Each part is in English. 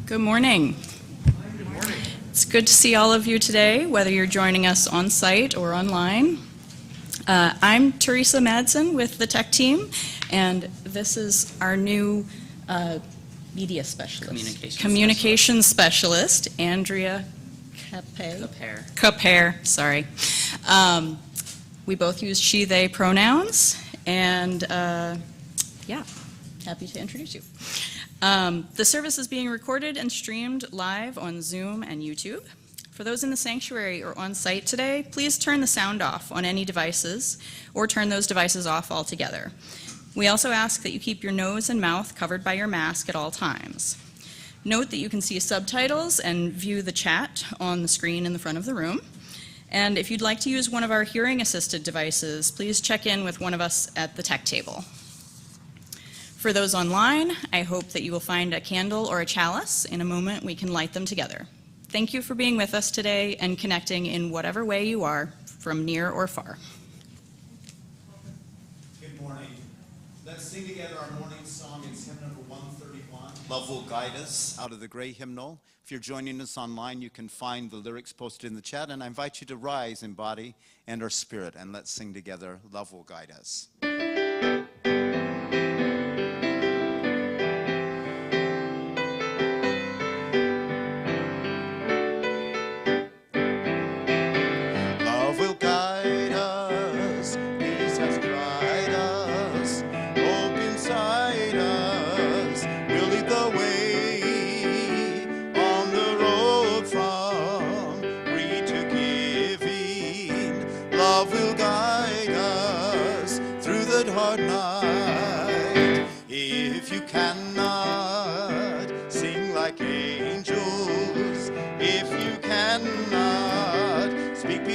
Good morning. Good morning. It's good to see all of you today, whether you're joining us on site or online. I'm Teresa Madsen with the tech team, and this is our new media specialist. Communications specialist, Andrea Capere, sorry. We both use she, they pronouns, and yeah, happy to introduce you. The service is being recorded and streamed live on Zoom and YouTube. For those in the sanctuary or on site today, please turn the sound off on any devices or turn those devices off altogether. We also ask that you keep your nose and mouth covered by your mask at all times. Note that you can see subtitles and view the chat on the screen in the front of the room. And if you'd like to use one of our hearing-assisted devices, please check in with one of us at the tech table. For those online, I hope that you will find a candle or a chalice. In a moment, we can light them together. Thank you for being with us today and connecting in whatever way you are, from near or far. Good morning. Let's sing together our morning song. It's hymn number 131. Love Will Guide Us, out of the gray hymnal. If you're joining us online, you can find the lyrics posted in the chat, and I invite you to rise in body and our spirit, and let's sing together, Love Will Guide Us.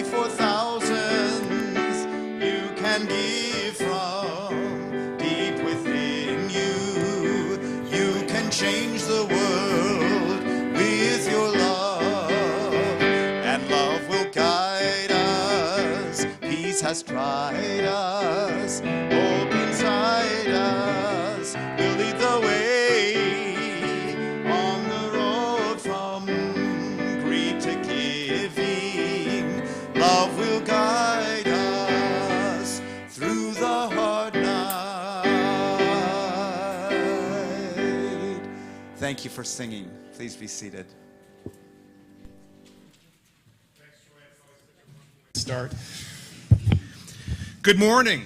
For thousands you can give from deep within you. You can change the world with your love, and love will guide us. Peace has tried us, hope inside us will lead the way. Love will guide us through the hard night. Thank you for singing. Please be seated. Start. Good morning.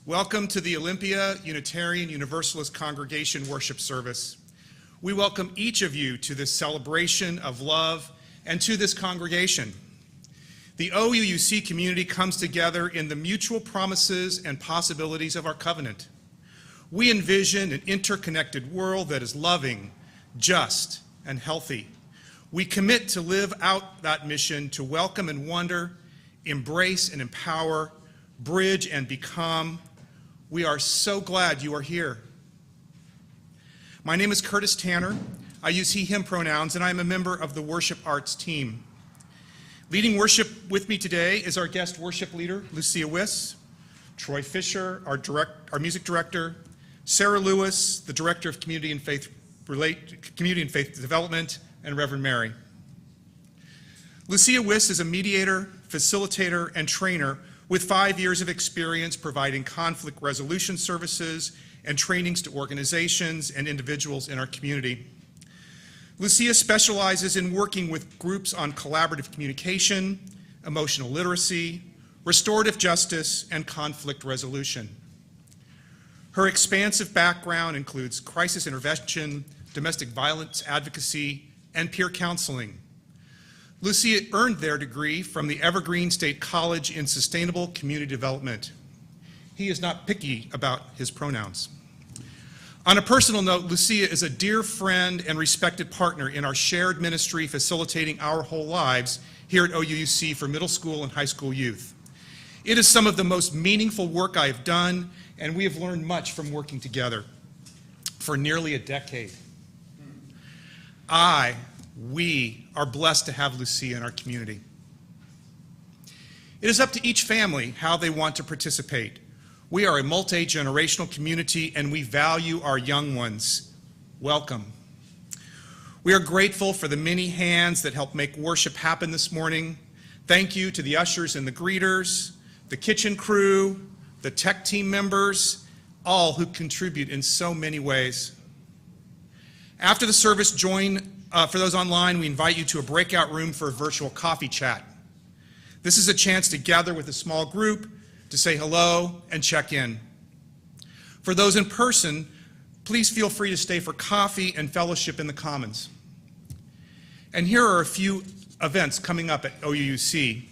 Welcome to the Olympia Unitarian Universalist Congregation worship service. We welcome each of you to this celebration of love and to this congregation. The OUUC community comes together in the mutual promises and possibilities of our covenant. We envision an interconnected world that is loving, just, and healthy. We commit to live out that mission to welcome and wonder, embrace and empower, bridge and become. We are so glad you are here. My name is Curtis Tanner. I use he, him pronouns, and I am a member of the worship arts team. Leading worship with me today is our guest worship leader, Lucia Wyss, Troy Fisher, our music director, Sarah Lewis, the director of Community and Faith Development, and Reverend Mary. Lucia Wyss is a mediator, facilitator, and trainer with 5 years of experience providing conflict resolution services and trainings to organizations and individuals in our community. Lucia specializes in working with groups on collaborative communication, emotional literacy, restorative justice, and conflict resolution. Her expansive background includes crisis intervention, domestic violence advocacy, and peer counseling. Lucia earned their degree from the Evergreen State College in Sustainable Community Development. He is not picky about his pronouns. On a personal note, Lucia is a dear friend and respected partner in our shared ministry facilitating Our Whole Lives here at OUUC for middle school and high school youth. It is some of the most meaningful work I have done, and we have learned much from working together for nearly a decade. We are blessed to have Lucia in our community. It is up to each family how they want to participate. We are a multi-generational community and we value our young ones. Welcome. We are grateful for the many hands that helped make worship happen this morning. Thank you to the ushers and the greeters, the kitchen crew, the tech team members, all who contribute in so many ways. After the service, for those online, we invite you to a breakout room for a virtual coffee chat. This is a chance to gather with a small group, to say hello and check in. For those in person, please feel free to stay for coffee and fellowship in the Commons. And here are a few events coming up at OUC.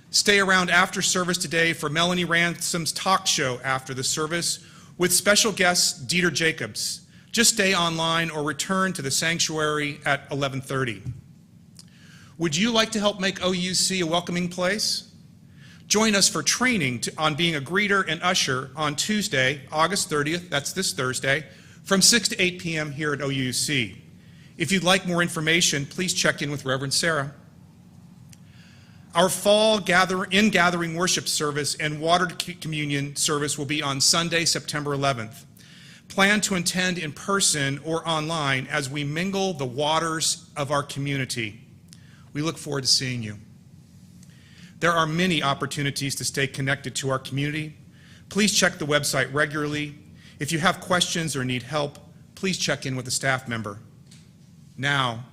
Stay around after service today for Melanie Ransom's talk show after the service with special guest Dieter Jacobs. Just stay online or return to the sanctuary at 11:30. Would you like to help make OUC a welcoming place? Join us for training on being a greeter and usher on Tuesday, August 30th, that's this Thursday, from 6 to 8 p.m. here at OUC. If you'd like more information, please check in with Reverend Sarah. Our fall gathering worship service and water communion service will be on Sunday, September 11th. Plan to attend in person or online as we mingle the waters of our community. We look forward to seeing you. There are many opportunities to stay connected to our community. Please check the website regularly. If you have questions or need help, please check in with a staff member. Now,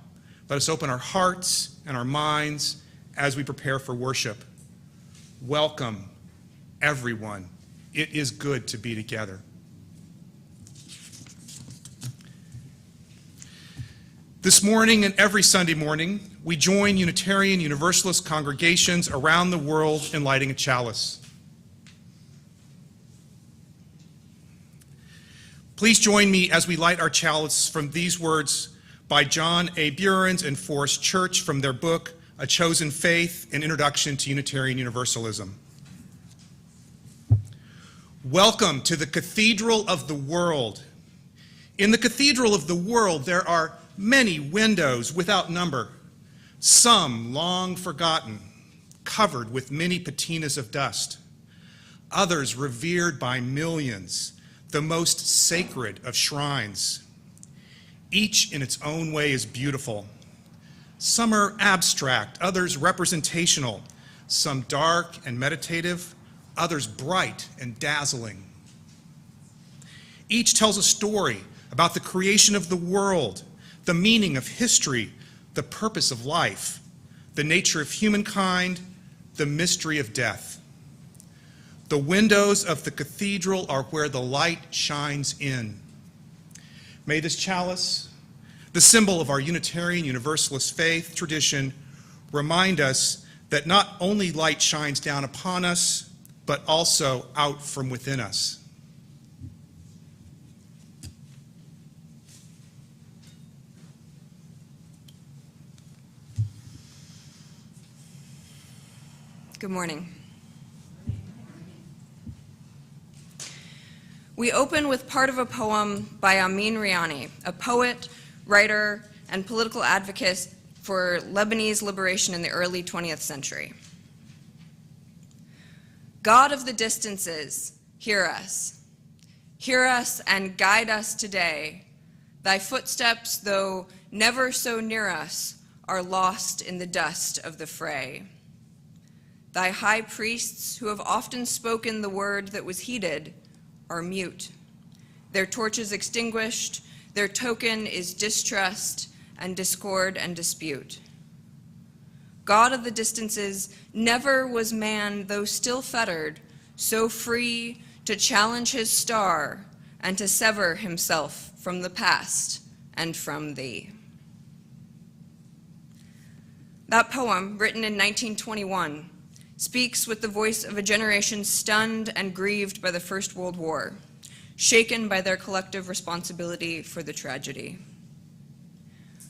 let us open our hearts and our minds as we prepare for worship. Welcome, everyone. It is good to be together. This morning and every Sunday morning, we join Unitarian Universalist congregations around the world in lighting a chalice. Please join me as we light our chalice from these words by John A. Burens and Forrest Church from their book, A Chosen Faith, An Introduction to Unitarian Universalism. Welcome to the Cathedral of the World. In the Cathedral of the World, there are many windows without number, some long forgotten, covered with many patinas of dust, others revered by millions, the most sacred of shrines. Each in its own way is beautiful. Some are abstract, others representational, some dark and meditative, others bright and dazzling. Each tells a story about the creation of the world, the meaning of history, the purpose of life, the nature of humankind, the mystery of death. The windows of the cathedral are where the light shines in. May this chalice, the symbol of our Unitarian Universalist faith tradition, remind us that not only light shines down upon us, but also out from within us. Good morning. We open with part of a poem by Amin Riani, a poet, writer, and political advocate for Lebanese liberation in the early 20th century. God of the distances, hear us. Hear us and guide us today. Thy footsteps, though never so near us, are lost in the dust of the fray. Thy high priests, who have often spoken the word that was heeded, are mute. Their torches extinguished, their token is distrust and discord and dispute. God of the distances, never was man, though still fettered, so free to challenge his star and to sever himself from the past and from thee. That poem, written in 1921, speaks with the voice of a generation stunned and grieved by the First World War, shaken by their collective responsibility for the tragedy.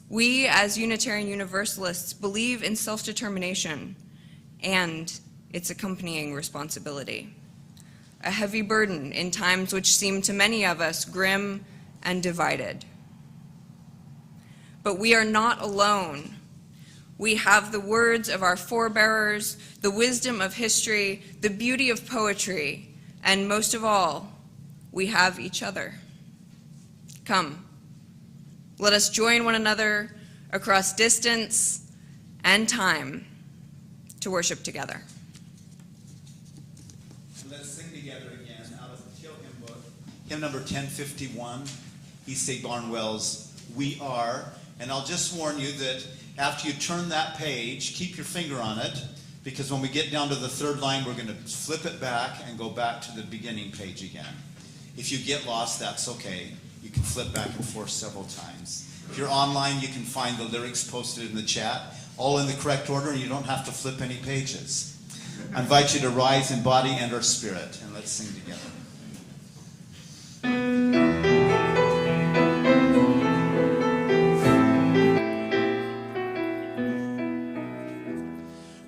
We, as Unitarian Universalists, believe in self-determination and its accompanying responsibility, a heavy burden in times which seem to many of us grim and divided. But we are not alone. We have the words of our forebearers, the wisdom of history, the beauty of poetry, and most of all, we have each other. Come, Let us join one another across distance and time to worship together. Let's sing together again out of the Teal Hymn Book, hymn number 1051, East St. Barnwell's We Are. And I'll just warn you that after you turn that page, keep your finger on it, because when we get down to the third line, we're going to flip it back and go back to the beginning page again. If you get lost, that's okay. You can flip back and forth several times. If you're online, you can find the lyrics posted in the chat, all in the correct order, and you don't have to flip any pages. I invite you to rise in body and our spirit, and let's sing together.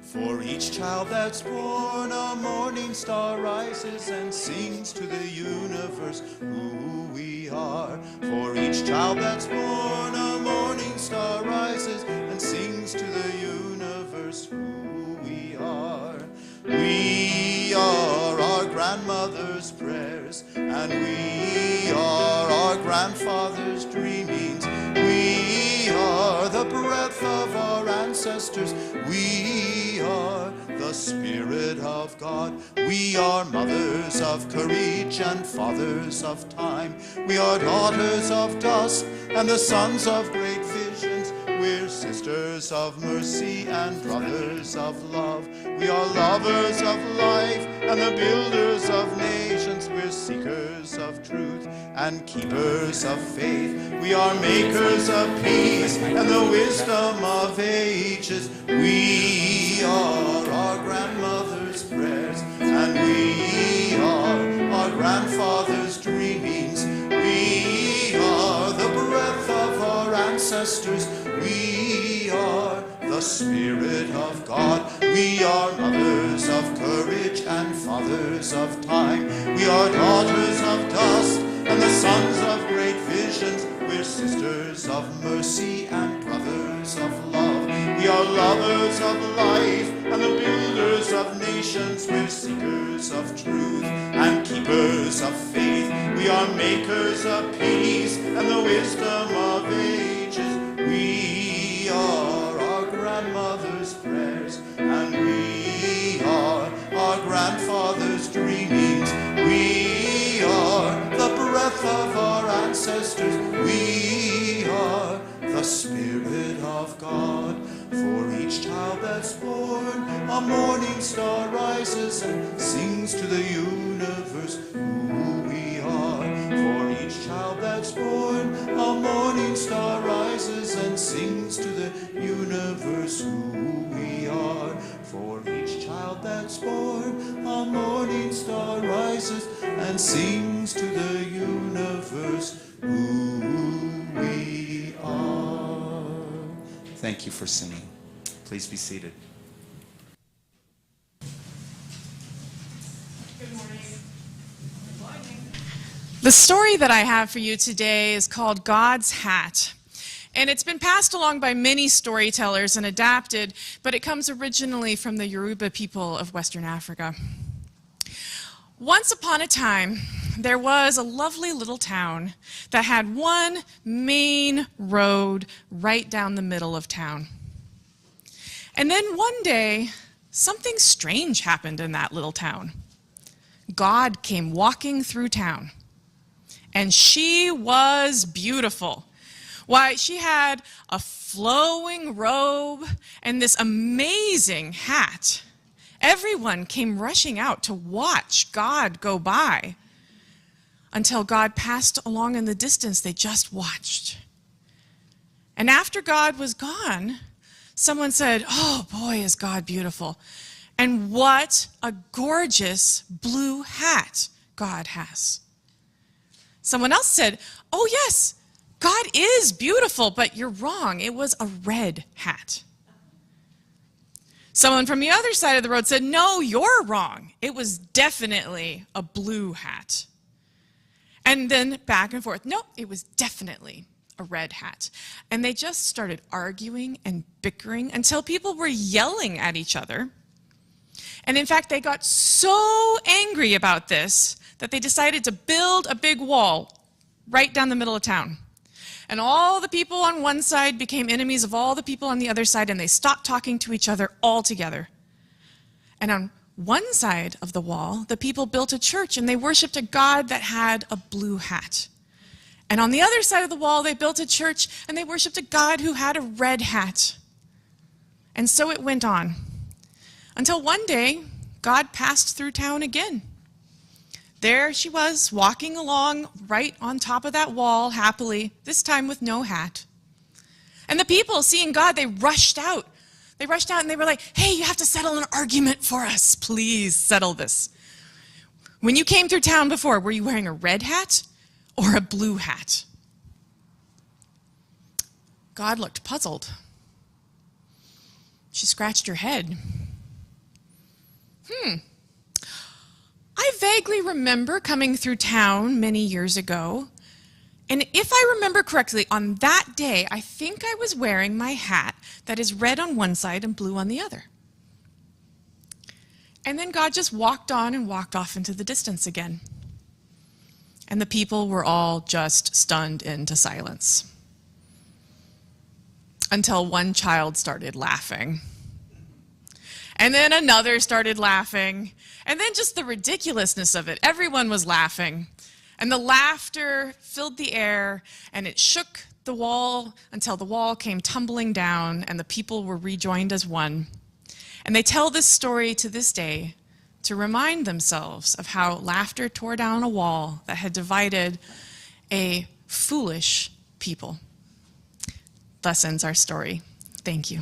For each child that's born, a morning star rises and sings to the universe who we are. For each child that's born, a morning star rises and sings to the universe who we are. We are our grandmother's prayers, and we are our grandfather's dreamings. We are the breath of our ancestors. We are the Spirit of God. We are mothers of courage and fathers of time. We are daughters of dusk and the sons of great visions. We're sisters of mercy and brothers of love. We are lovers of life and the builders of nations. We're seekers of truth and keepers of faith. We are makers of peace and the wisdom of ages. We are our grandmother's prayers, and we are our grandfather's dreamings. We are the breath of our ancestors. We are the Spirit of God. We are mothers of courage and fathers of time. We are daughters of dust and the sons of great visions. We're sisters of mercy and brothers of love. We are lovers of life and the builders of nations. We're seekers of truth and keepers of faith. We are makers of peace and the wisdom of ages. We are our grandmother's prayers, and we are our grandfather's dreamings. We are the breath of our ancestors. We are the Spirit of God. For each child that's born, a morning star rises and sings to the universe who we are. For each child that's born, a morning star rises and sings to the universe who we are. For each child that's born, a morning star rises and sings to the universe who we are. Thank you for singing. Please be seated. Good morning. The story that I have for you today is called God's Hat. And it's been passed along by many storytellers and adapted, but it comes originally from the Yoruba people of Western Africa. Once upon a time, there was a lovely little town that had one main road right down the middle of town. And then one day, something strange happened in that little town. God came walking through town, and she was beautiful. Why, she had a flowing robe and this amazing hat. Everyone came rushing out to watch God go by. Until God passed along in the distance, they just watched. And after God was gone, someone said, "Oh boy, is God beautiful. And what a gorgeous blue hat God has." Someone else said, "Oh yes, God is beautiful, but you're wrong. It was a red hat." Someone from the other side of the road said, "No, you're wrong. It was definitely a blue hat." And then back and forth. "No, it was definitely a red hat." And they just started arguing and bickering until people were yelling at each other. And in fact, they got so angry about this that they decided to build a big wall right down the middle of town. And all the people on one side became enemies of all the people on the other side, and they stopped talking to each other altogether. And on one side of the wall, the people built a church, and they worshiped a god that had a blue hat. And on the other side of the wall, they built a church, and they worshiped a god who had a red hat. And so it went on, until one day, God passed through town again. There she was, walking along right on top of that wall happily, this time with no hat. And the people, seeing God, they rushed out. They rushed out and they were like, hey, you have to settle an argument for us. Please settle this. When you came through town before, were you wearing a red hat or a blue hat? God looked puzzled. She scratched her head. I vaguely remember coming through town many years ago, and if I remember correctly, on that day, I think I was wearing my hat that is red on one side and blue on the other. And then God just walked on and walked off into the distance again. And the people were all just stunned into silence. Until one child started laughing. And then another started laughing. And then just the ridiculousness of it. Everyone was laughing. And the laughter filled the air, and it shook the wall until the wall came tumbling down, and the people were rejoined as one. And they tell this story to this day to remind themselves of how laughter tore down a wall that had divided a foolish people. Thus ends our story. Thank you.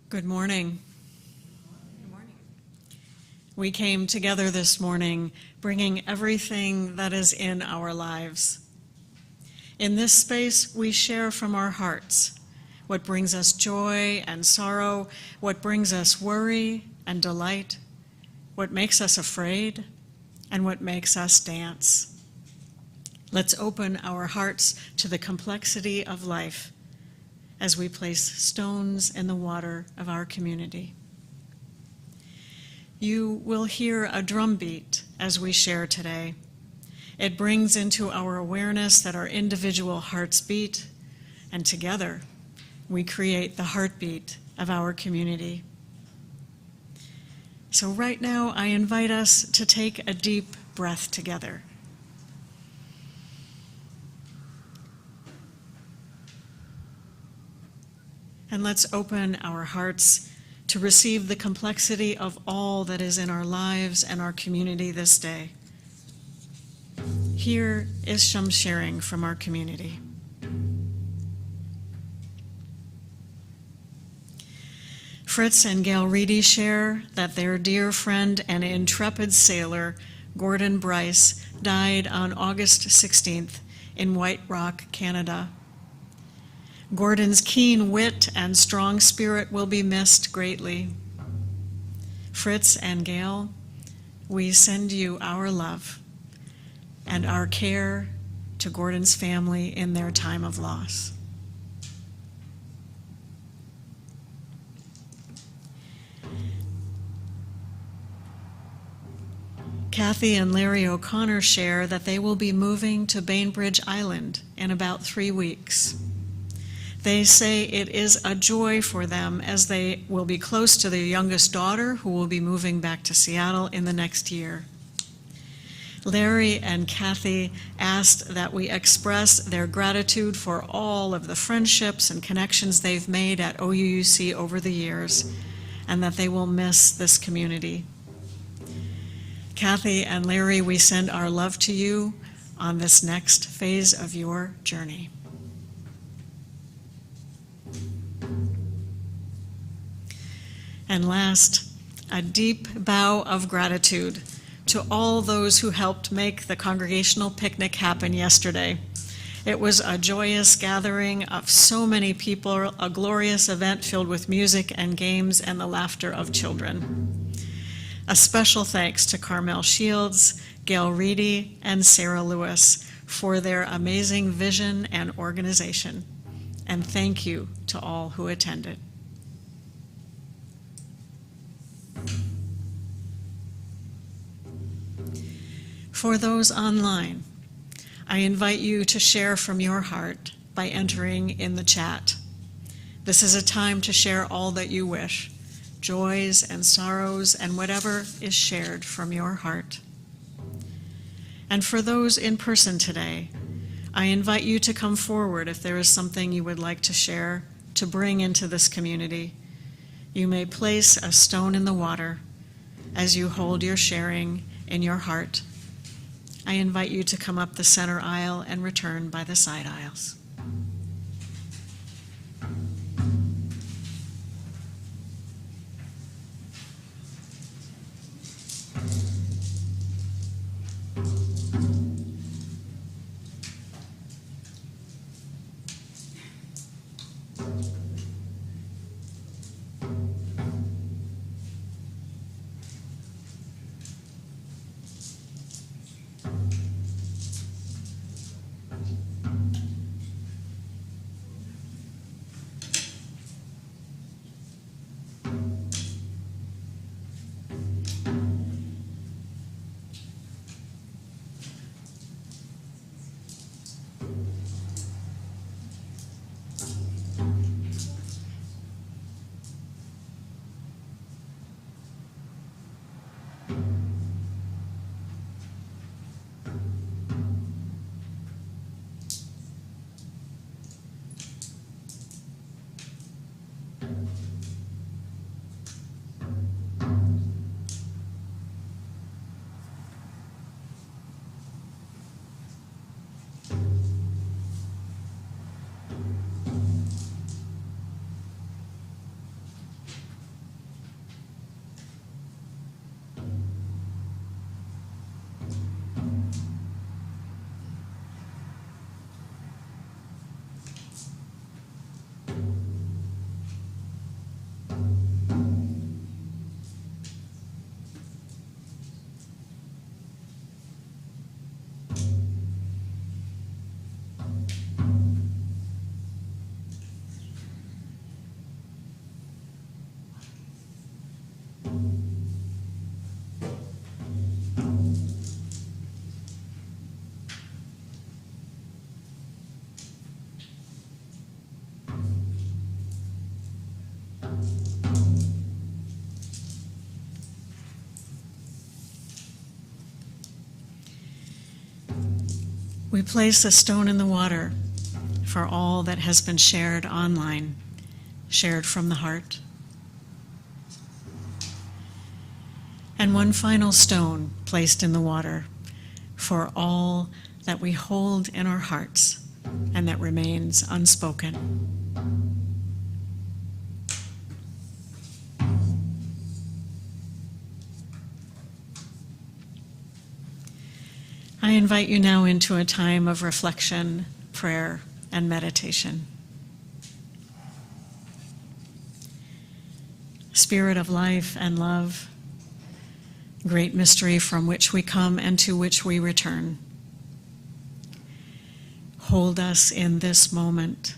Good morning. Good morning. We came together this morning bringing everything that is in our lives. In this space, we share from our hearts what brings us joy and sorrow, what brings us worry and delight, what makes us afraid, and what makes us dance. Let's open our hearts to the complexity of life as we place stones in the water of our community. You will hear a drum beat as we share today. It brings into our awareness that our individual hearts beat, and together we create the heartbeat of our community. So right now, I invite us to take a deep breath together. And let's open our hearts to receive the complexity of all that is in our lives and our community this day. Here is some sharing from our community. Fritz and Gail Reedy share that their dear friend and intrepid sailor, Gordon Bryce, died on August 16th in White Rock, Canada. Gordon's keen wit and strong spirit will be missed greatly. Fritz and Gail, we send you our love and our care to Gordon's family in their time of loss. Kathy and Larry O'Connor share that they will be moving to Bainbridge Island in about 3 weeks. They say it is a joy for them as they will be close to their youngest daughter, who will be moving back to Seattle in the next year. Larry and Kathy asked that we express their gratitude for all of the friendships and connections they've made at OUUC over the years, and that they will miss this community. Kathy and Larry, we send our love to you on this next phase of your journey. And last, a deep bow of gratitude to all those who helped make the congregational picnic happen yesterday. It was a joyous gathering of so many people, a glorious event filled with music and games and the laughter of children. A special thanks to Carmel Shields, Gail Reedy, and Sarah Lewis for their amazing vision and organization. And thank you to all who attended. For those online, I invite you to share from your heart by entering in the chat. This is a time to share all that you wish, joys and sorrows and whatever is shared from your heart. And for those in person today, I invite you to come forward if there is something you would like to share, to bring into this community. You may place a stone in the water as you hold your sharing in your heart. I invite you to come up the center aisle and return by the side aisles. We place a stone in the water for all that has been shared online, shared from the heart. And one final stone placed in the water for all that we hold in our hearts and that remains unspoken. I invite you now into a time of reflection, prayer, and meditation. Spirit of life and love, great mystery from which we come and to which we return. Hold us in this moment.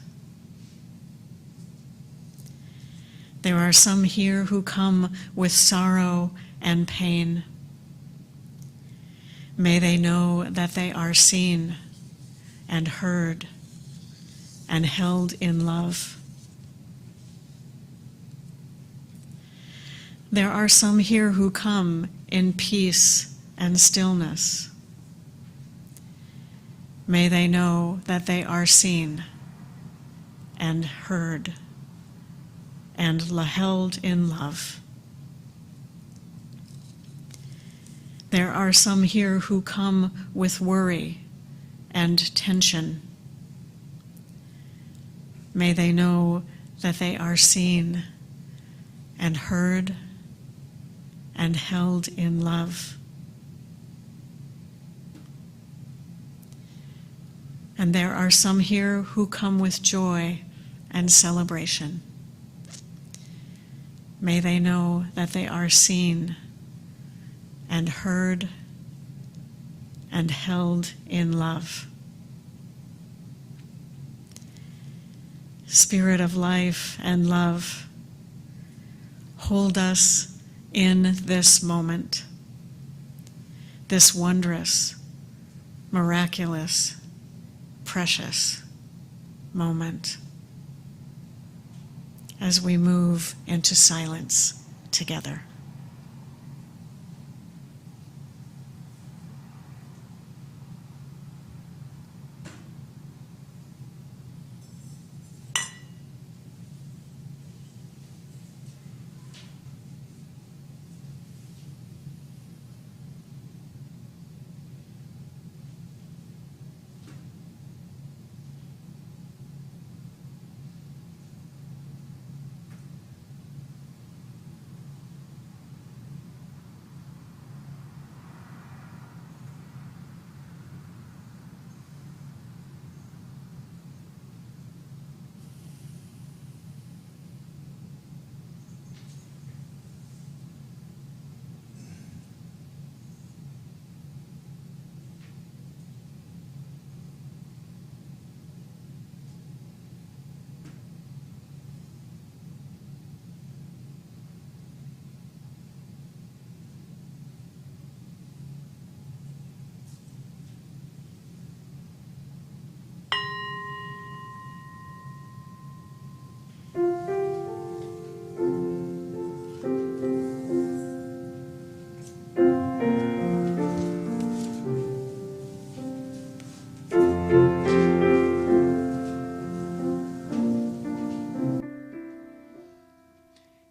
There are some here who come with sorrow and pain. May they know that they are seen and heard and held in love. There are some here who come in peace and stillness. May they know that they are seen and heard and held in love. There are some here who come with worry and tension. May they know that they are seen and heard and held in love. And there are some here who come with joy and celebration. May they know that they are seen and heard and held in love. Spirit of life and love, hold us in this moment, this wondrous, miraculous, precious moment as we move into silence together.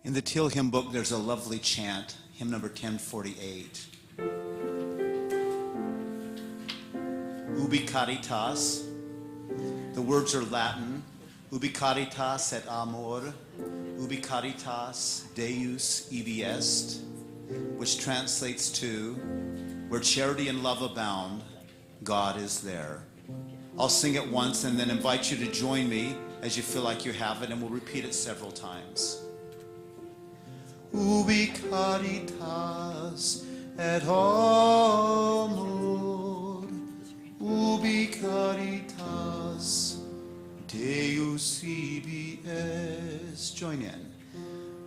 In the Teal hymn book, there's a lovely chant, hymn number 1048. Ubi caritas. The words are Latin. Ubi caritas et amor. Ubi caritas Deus ibi est, which translates to, where charity and love abound, God is there. I'll sing it once and then invite you to join me as you feel like you have it, and we'll repeat it several times. Ubi caritas et amor, ubi caritas Deus ibi est. Join in.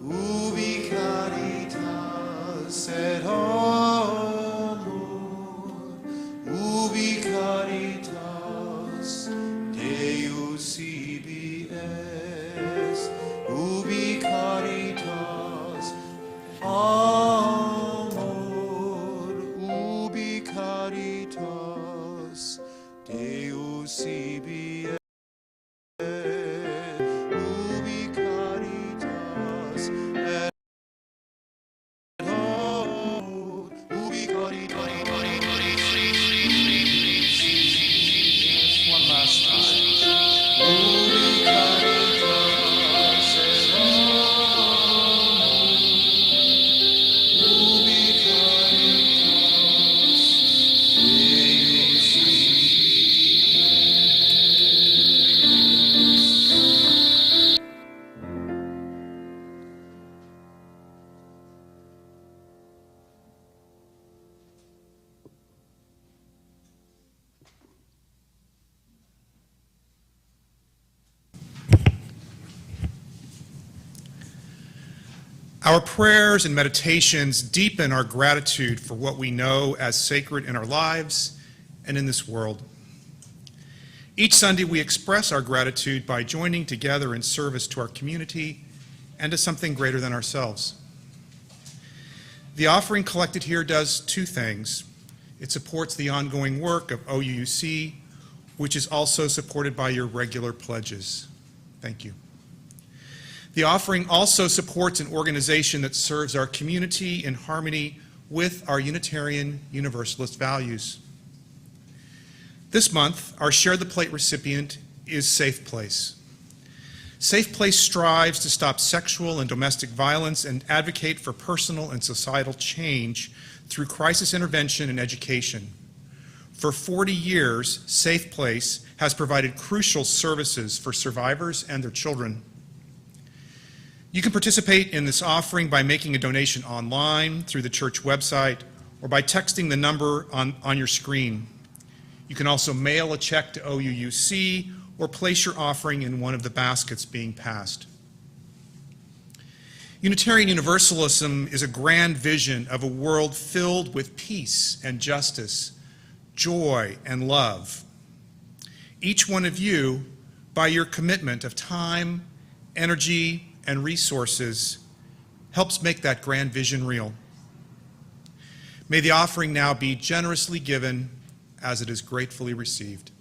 Ubi caritas et amor, ubi caritas Deus ibi est. Ubi caritas amor, ubi caritas Deus ibi est. Ubi caritas et amor, ubi caritas. One last time. Ubi caritas et amor, ubi caritas Deus ibi Our prayers and meditations deepen our gratitude for what we know as sacred in our lives and in this world. Each Sunday, we express our gratitude by joining together in service to our community and to something greater than ourselves. The offering collected here does two things. It supports the ongoing work of OUUC, which is also supported by your regular pledges. Thank you. The offering also supports an organization that serves our community in harmony with our Unitarian Universalist values. This month, our Share the Plate recipient is Safe Place. Safe Place strives to stop sexual and domestic violence and advocate for personal and societal change through crisis intervention and education. For 40 years, Safe Place has provided crucial services for survivors and their children. You can participate in this offering by making a donation online, through the church website, or by texting the number on your screen. You can also mail a check to OUUC or place your offering in one of the baskets being passed. Unitarian Universalism is a grand vision of a world filled with peace and justice, joy and love. Each one of you, by your commitment of time, energy, and resources, helps make that grand vision real. May the offering now be generously given as it is gratefully received.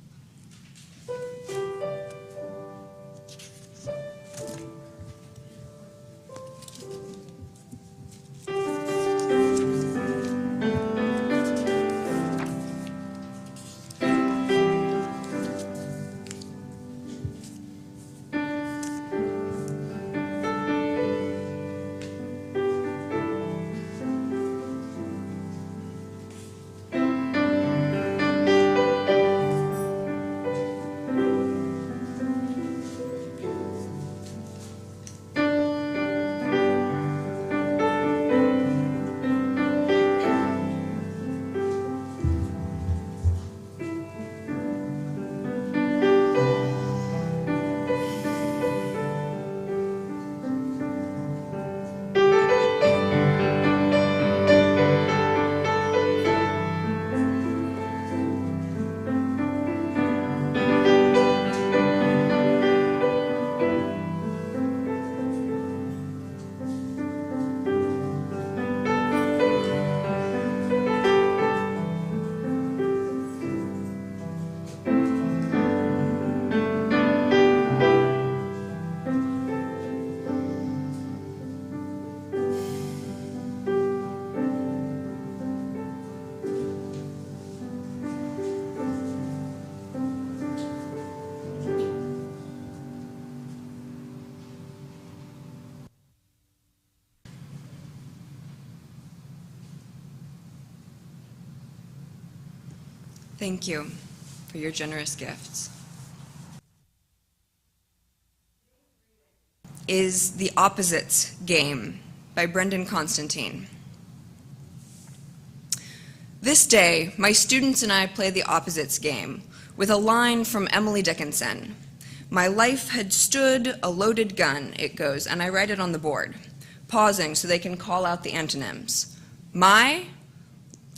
Thank you for your generous gifts. Is The Opposites Game by Brendan Constantine. This day, my students and I play the opposites game with a line from Emily Dickinson. My life had stood a loaded gun, it goes, and I write it on the board, pausing so they can call out the antonyms. My,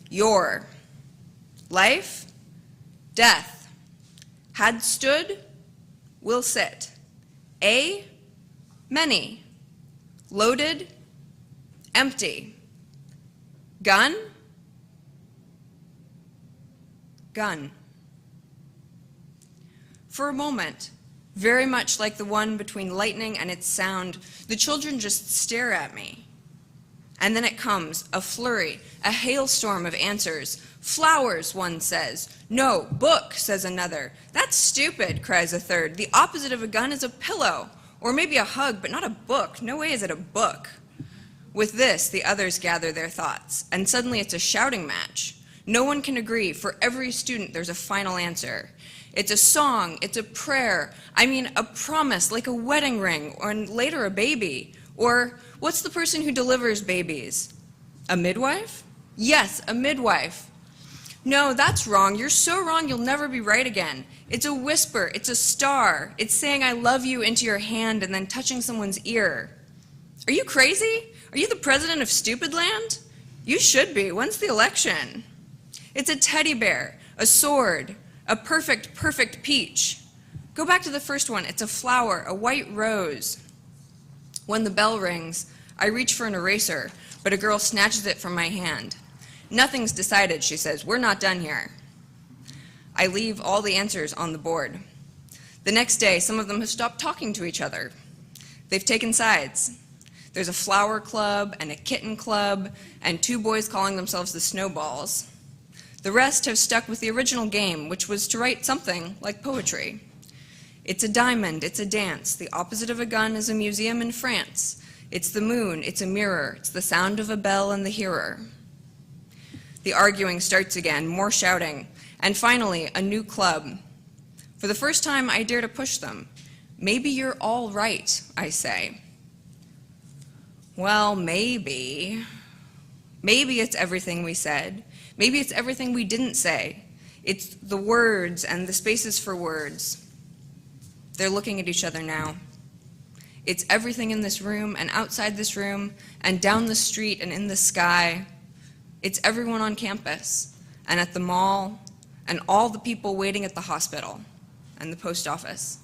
your, life, death, had stood, will sit, a, many, loaded, empty, gun, gun. For a moment, very much like the one between lightning and its sound, the children just stare at me. And then it comes, a flurry, a hailstorm of answers. Flowers, one says. No, book, says another. That's stupid, cries a third. The opposite of a gun is a pillow, or maybe a hug, but not a book. No way is it a book. With this, the others gather their thoughts, and suddenly it's a shouting match. No one can agree. For every student, there's a final answer. It's a song, it's a prayer, I mean a promise, like a wedding ring, or later a baby. Or, what's the person who delivers babies? A midwife? Yes, a midwife. No, that's wrong. You're so wrong you'll never be right again. It's a whisper, it's a star. It's saying I love you into your hand and then touching someone's ear. Are you crazy? Are you the president of Stupid Land? You should be. When's the election? It's a teddy bear, a sword, a perfect, perfect peach. Go back to the first one. It's a flower, a white rose. When the bell rings, I reach for an eraser, but a girl snatches it from my hand. Nothing's decided, she says. We're not done here. I leave all the answers on the board. The next day, some of them have stopped talking to each other. They've taken sides. There's a flower club and a kitten club and 2 boys calling themselves the Snowballs. The rest have stuck with the original game, which was to write something like poetry. It's a diamond, it's a dance. The opposite of a gun is a museum in France. It's the moon, it's a mirror. It's the sound of a bell and the hearer. The arguing starts again, more shouting, and finally, a new club. For the first time, I dare to push them. Maybe you're all right, I say. Well, maybe. Maybe it's everything we said. Maybe it's everything we didn't say. It's the words and the spaces for words. They're looking at each other now. It's everything in this room and outside this room and down the street and in the sky. It's everyone on campus and at the mall and all the people waiting at the hospital and the post office.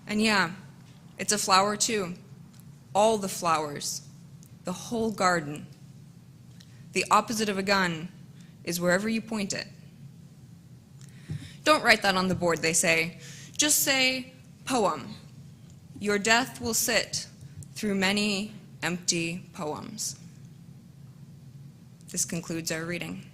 And yeah, it's a flower too. All the flowers, the whole garden. The opposite of a gun is wherever you point it. Don't write that on the board, they say. Just say, poem. Your death will sit through many empty poems. This concludes our reading.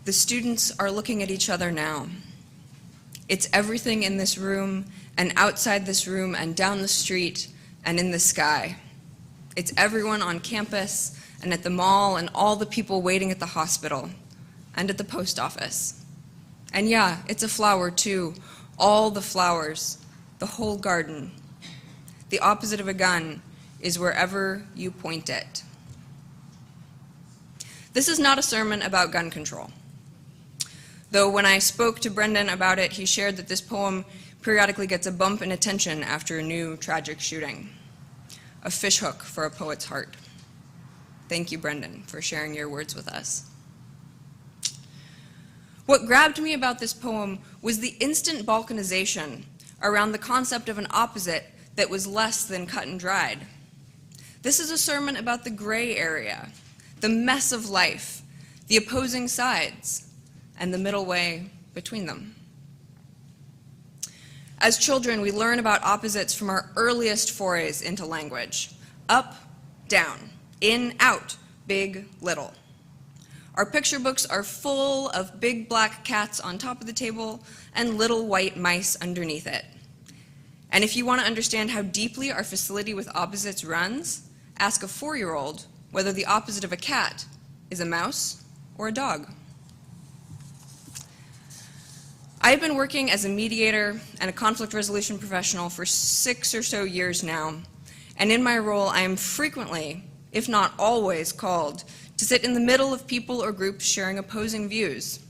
The students are looking at each other now. It's everything in this room and outside this room and down the street and in the sky. It's everyone on campus and at the mall and all the people waiting at the hospital and at the post office. And yeah, it's a flower too. All the flowers, the whole garden. The opposite of a gun is wherever you point it. This is not a sermon about gun control. Though when I spoke to Brendan about it, he shared that this poem periodically gets a bump in attention after a new tragic shooting. A fishhook for a poet's heart. Thank you, Brendan, for sharing your words with us. What grabbed me about this poem was the instant balkanization around the concept of an opposite that was less than cut and dried. This is a sermon about the gray area, the mess of life, the opposing sides, and the middle way between them. As children, we learn about opposites from our earliest forays into language. Up, down, in, out, big, little. Our picture books are full of big black cats on top of the table and little white mice underneath it. And if you want to understand how deeply our facility with opposites runs, ask a 4-year-old whether the opposite of a cat is a mouse or a dog. I've been working as a mediator and a conflict resolution professional for 6 or so years now, and in my role I am frequently, if not always, called to sit in the middle of people or groups sharing opposing views,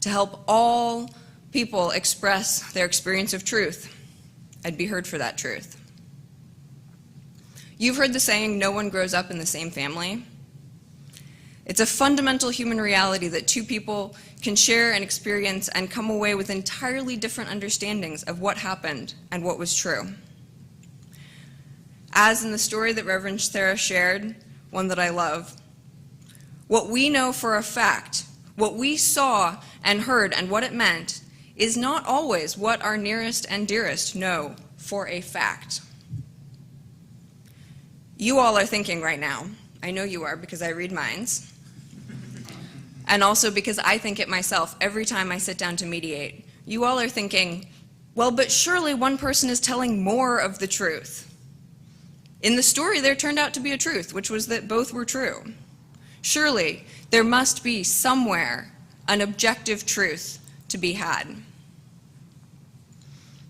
to help all people express their experience of truth and be heard for that truth. You've heard the saying, no one grows up in the same family. It's a fundamental human reality that 2 people can share an experience and come away with entirely different understandings of what happened and what was true. As in the story that Reverend Sarah shared, one that I love, what we know for a fact, what we saw and heard and what it meant, is not always what our nearest and dearest know for a fact. You all are thinking right now, I know you are because I read minds, and also because I think it myself every time I sit down to mediate. You all are thinking, Well, but surely one person is telling more of the truth. In the story, there turned out to be a truth, which was that both were true. Surely there must be somewhere an objective truth to be had.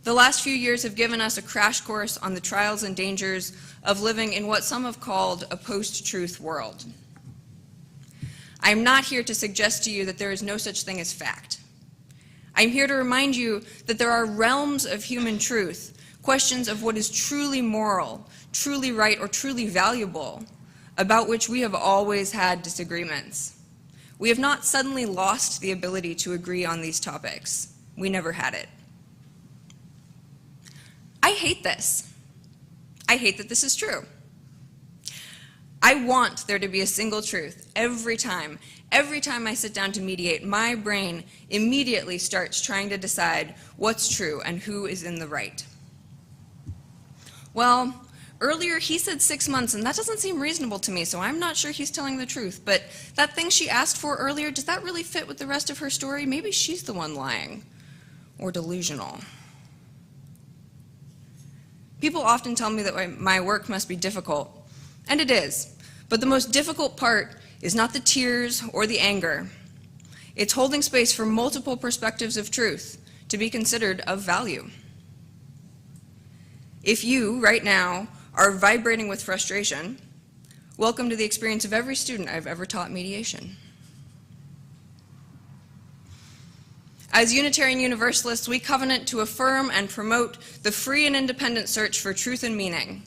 The last few years have given us a crash course on the trials and dangers of living in what some have called a post-truth world. I'm not here to suggest to you that there is no such thing as fact. I'm here to remind you that there are realms of human truth, questions of what is truly moral, truly right, or truly valuable, about which we have always had disagreements. We have not suddenly lost the ability to agree on these topics. We never had it. I hate this. I hate that this is true. I want there to be a single truth every time. Every time I sit down to mediate, my brain immediately starts trying to decide what's true and who is in the right. Well, earlier he said 6 months, and that doesn't seem reasonable to me, so I'm not sure he's telling the truth. But that thing she asked for earlier, does that really fit with the rest of her story? Maybe she's the one lying or delusional. People often tell me that my work must be difficult, and it is. But the most difficult part is not the tears or the anger. It's holding space for multiple perspectives of truth to be considered of value. If you, right now, are vibrating with frustration, welcome to the experience of every student I've ever taught mediation. As Unitarian Universalists, we covenant to affirm and promote the free and independent search for truth and meaning.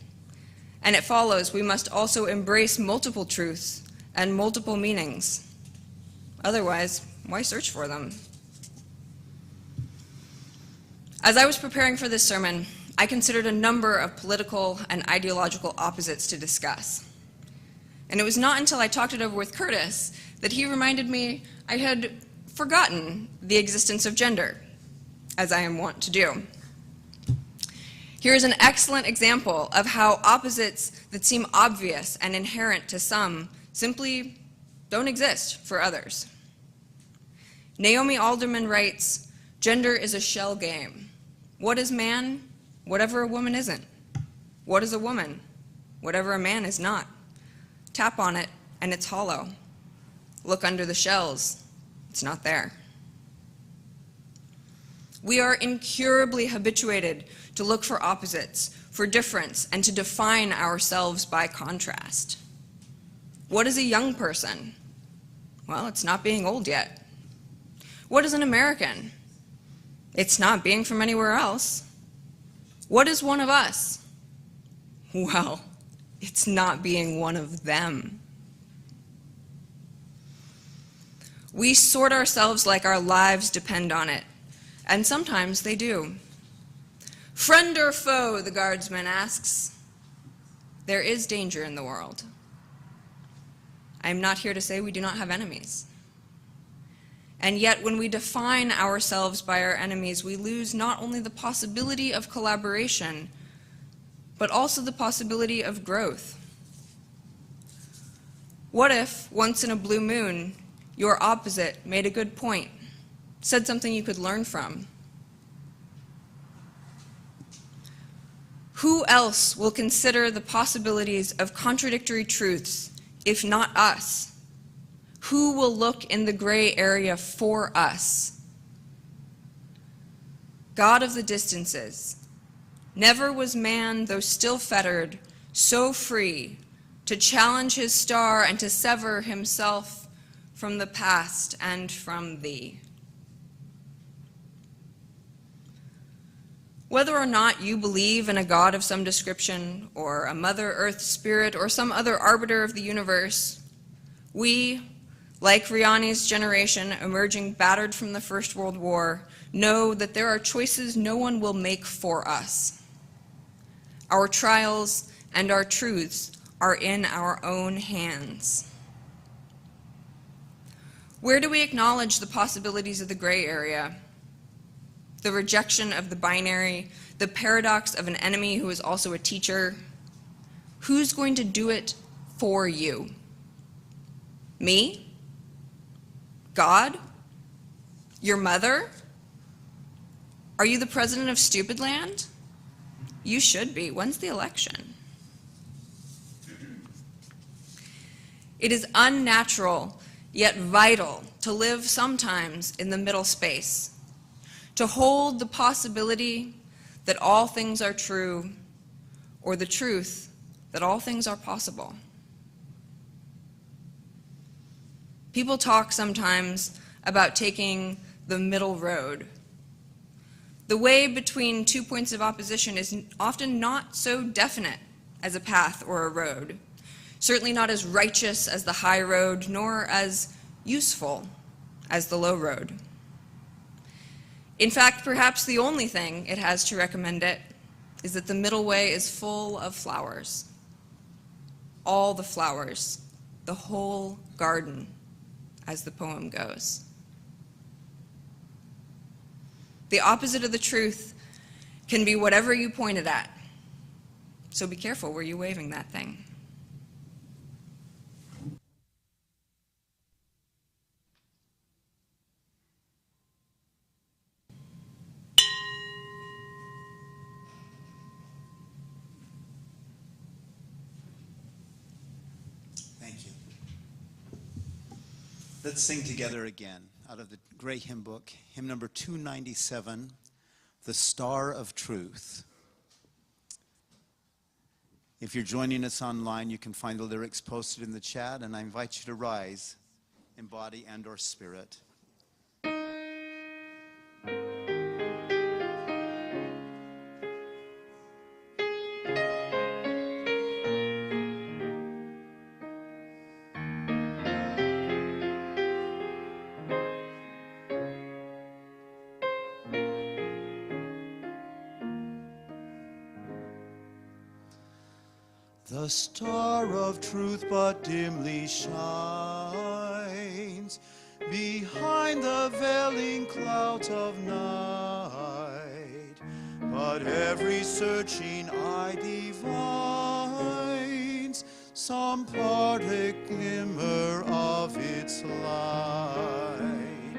And it follows we must also embrace multiple truths and multiple meanings. Otherwise, why search for them? As I was preparing for this sermon, I considered a number of political and ideological opposites to discuss. And it was not until I talked it over with Curtis that he reminded me I had forgotten the existence of gender, as I am wont to do. Here is an excellent example of how opposites that seem obvious and inherent to some simply don't exist for others. Naomi Alderman writes, "Gender is a shell game. What is man? Whatever a woman isn't. What is a woman? Whatever a man is not. Tap on it, and it's hollow. Look under the shells. It's not there." We are incurably habituated to look for opposites, for difference, and to define ourselves by contrast. What is a young person? Well, it's not being old yet. What is an American? It's not being from anywhere else. What is one of us? Well, it's not being one of them. We sort ourselves like our lives depend on it, and sometimes they do. Friend or foe, the guardsman asks. There is danger in the world. I am not here to say we do not have enemies. And yet, when we define ourselves by our enemies, we lose not only the possibility of collaboration, but also the possibility of growth. What if, once in a blue moon, your opposite made a good point, said something you could learn from? Who else will consider the possibilities of contradictory truths, if not us? Who will look in the gray area for us? God of the distances, never was man, though still fettered, so free to challenge his star and to sever himself from the past and from thee. Whether or not you believe in a God of some description, or a Mother Earth spirit, or some other arbiter of the universe, we, like Riani's generation emerging battered from the First World War, know that there are choices no one will make for us. Our trials and our truths are in our own hands. Where do we acknowledge the possibilities of the gray area? The rejection of the binary, the paradox of an enemy who is also a teacher. Who's going to do it for you? Me? God? Your mother? Are you the president of Stupid Land? You should be. When's the election? It is unnatural, yet vital, to live sometimes in the middle space, to hold the possibility that all things are true, or the truth that all things are possible. People talk sometimes about taking the middle road. The way between 2 points of opposition is often not so definite as a path or a road, certainly not as righteous as the high road, nor as useful as the low road. In fact, perhaps the only thing it has to recommend it is that the middle way is full of flowers. All the flowers, the whole garden, as the poem goes. The opposite of the truth can be whatever you point it at. So be careful where you're waving that thing. Thank you. Let's sing together again out of the Gray Hymn Book, hymn number 297, The Star of Truth. If you're joining us online, you can find the lyrics posted in the chat, and I invite you to rise in body and or spirit. The star of truth but dimly shines behind the veiling clouds of night, but every searching eye divines some parted glimmer of its light,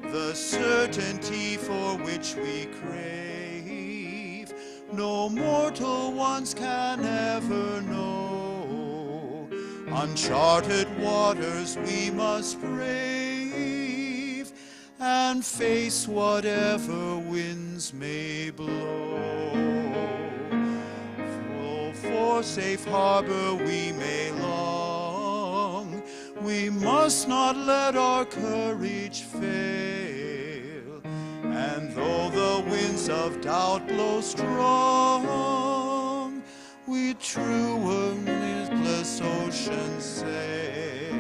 the certainty for which we crave. No mortal ones can ever know. Uncharted waters we must brave and face whatever winds may blow. For safe harbor we may long. We must not let our courage fail. And though the winds of doubt blow strong, we truer midless ocean sail.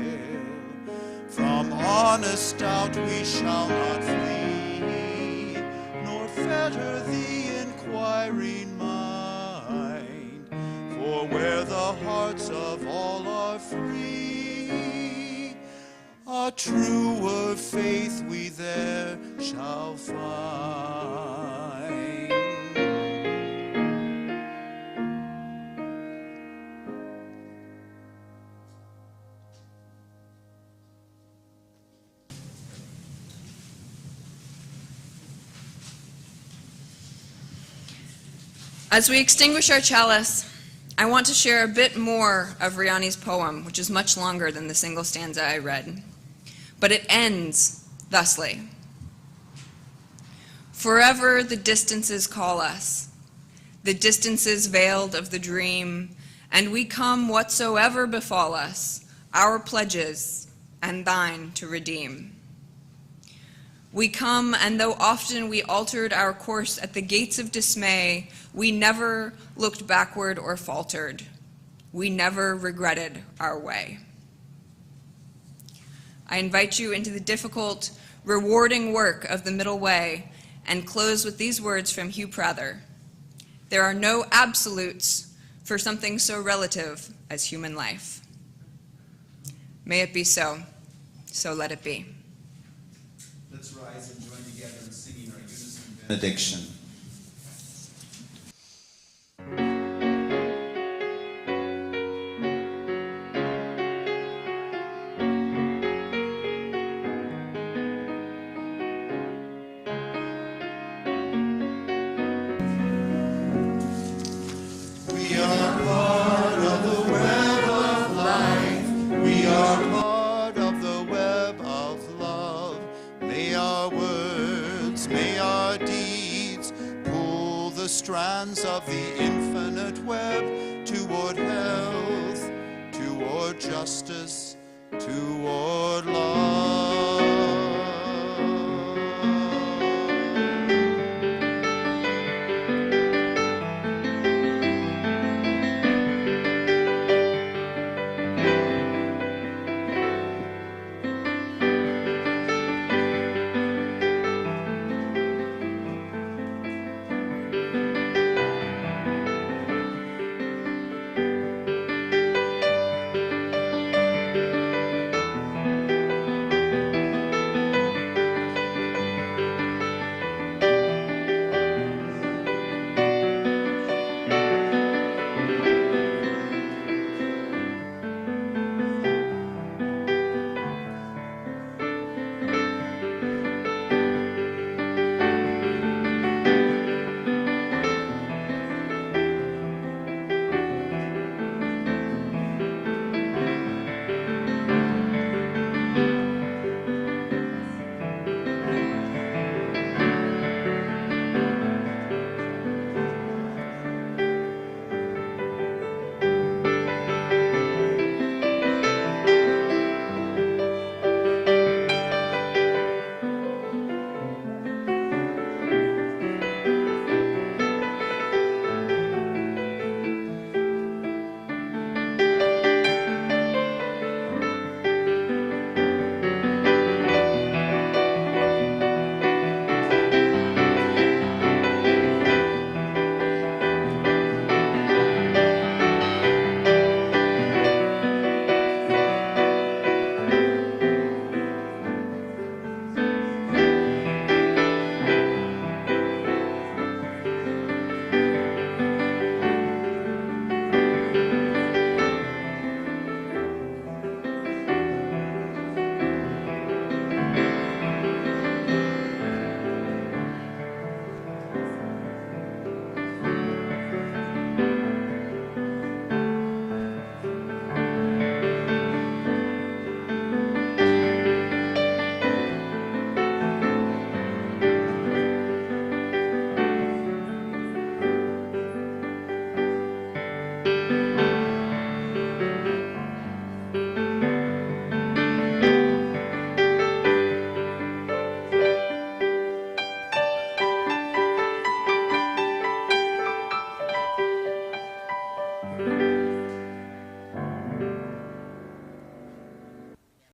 From honest doubt we shall not flee, nor fetter the inquiring mind. For where the hearts of all are free, a truer faith we there shall find. As we extinguish our chalice, I want to share a bit more of Riani's poem, which is much longer than the single stanza I read. But it ends thusly. Forever the distances call us, the distances veiled of the dream, and we come whatsoever befall us, our pledges and thine to redeem. We come, and though often we altered our course at the gates of dismay, we never looked backward or faltered. We never regretted our way. I invite you into the difficult, rewarding work of the middle way and close with these words from Hugh Prather. There are no absolutes for something so relative as human life. May it be so. So let it be. Let's rise and join together in singing our unison benediction. strands of the infinite web toward health, toward justice, toward love.